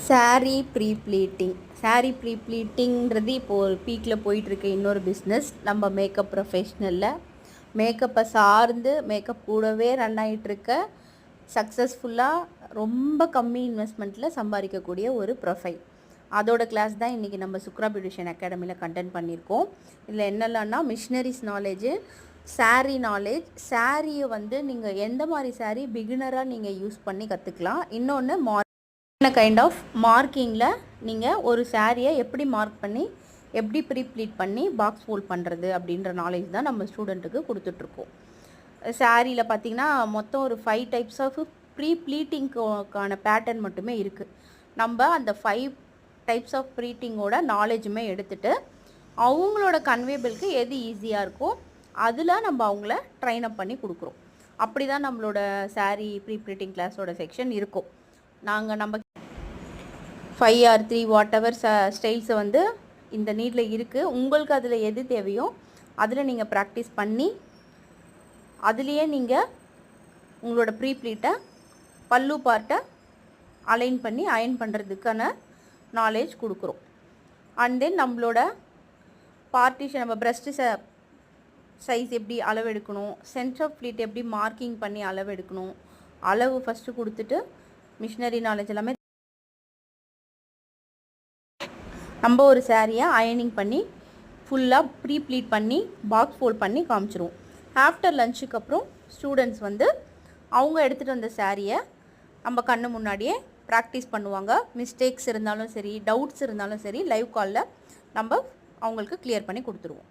Sari pre ப்ளீட்டிங்கிறது இப்போது ஒரு பீக்கில் போயிட்டுருக்கு. இன்னொரு பிஸ்னஸ் நம்ம மேக்கப் ப்ரொஃபஷ்னலில் மேக்கப்பை சார்ந்து மேக்கப் கூடவே ரன் ஆகிட்டுருக்க சக்ஸஸ்ஃபுல்லாக ரொம்ப கம்மி இன்வெஸ்ட்மெண்ட்டில் சம்பாதிக்கக்கூடிய ஒரு ப்ரொஃபைல். அதோட கிளாஸ் தான் இன்றைக்கி நம்ம சுக்ரா பியூட்டிஷியன் அகாடமியில் கண்டென்ட் பண்ணியிருக்கோம். இதில் என்னெல்லாம்னா மிஷினரிஸ் நாலேஜு, சாரீ நாலேஜ், சாரியை நீங்கள் எந்த மாதிரி சாரீ பிகினராக நீங்கள் யூஸ் பண்ணி கற்றுக்கலாம். இன்னொன்று என்ன கைண்ட் ஆஃப் மார்க்கிங்கில் நீங்கள் ஒரு சாரியை எப்படி மார்க் பண்ணி எப்படி ப்ளீட் பண்ணி பாக்ஸ் ஃபோல்ட் பண்ணுறது அப்படின்ற நாலேஜ் தான் நம்ம ஸ்டூடெண்ட்டுக்கு கொடுத்துட்ருக்கோம். சாரியில் பார்த்திங்கன்னா மொத்தம் ஒரு 5 டைப்ஸ் ஆஃப் ப்ளீட்டிங்க்கான பேட்டர்ன் மட்டுமே இருக்குது. நம்ம அந்த 5 டைப்ஸ் ஆஃப் ப்ளீட்டிங்கோட நாலேஜுமே எடுத்துகிட்டு அவங்களோட கன்வேபிளுக்கு எது ஈஸியாக இருக்கோ அதில் நம்ம அவங்கள ட்ரைன் அப் பண்ணி கொடுக்குறோம். அப்படி தான் நம்மளோட சாரீ ப்ளீட்டிங் கிளாஸோட செக்ஷன் இருக்கும். நம்ம 5 or 3 வாட் எவர் ஸ்டைல்ஸை இந்த நீட்டில் இருக்குது. உங்களுக்கு அதில் எது தேவையோ அதில் நீங்கள் ப்ராக்டிஸ் பண்ணி அதுலேயே நீங்கள் உங்களோட ப்ளீட்டை பல்லு பார்ட்டை அலைன் பண்ணி அயன் பண்ணுறதுக்கான நாலேஜ் கொடுக்குறோம். அண்ட் தென் நம்மளோட பார்ட்டிஷன், நம்ம ப்ரெஸ்ட்டு சைஸ் எப்படி அளவெடுக்கணும், சென்டர் ஆஃப் ப்ளீட் எப்படி மார்க்கிங் பண்ணி அளவெடுக்கணும், அளவு ஃபஸ்ட்டு கொடுத்துட்டு மிஷினரி நாலேஜ் எல்லாமே நம்ம ஒரு சாரியை அயனிங் பண்ணி ஃபுல்லாக ப்ளீட் பண்ணி பாக்ஸ் ஃபோல்ட் பண்ணி காமிச்சிருவோம். ஆஃப்டர் லஞ்சுக்கு அப்புறம் ஸ்டூடெண்ட்ஸ் அவங்க எடுத்துகிட்டு வந்த சாரியை நம்ம கண்ணு முன்னாடியே ப்ராக்டிஸ் பண்ணுவாங்க. மிஸ்டேக்ஸ் இருந்தாலும் சரி, டவுட்ஸ் இருந்தாலும் சரி, லைவ் காலில் நம்ம அவங்களுக்கு கிளியர் பண்ணி கொடுத்துருவோம்.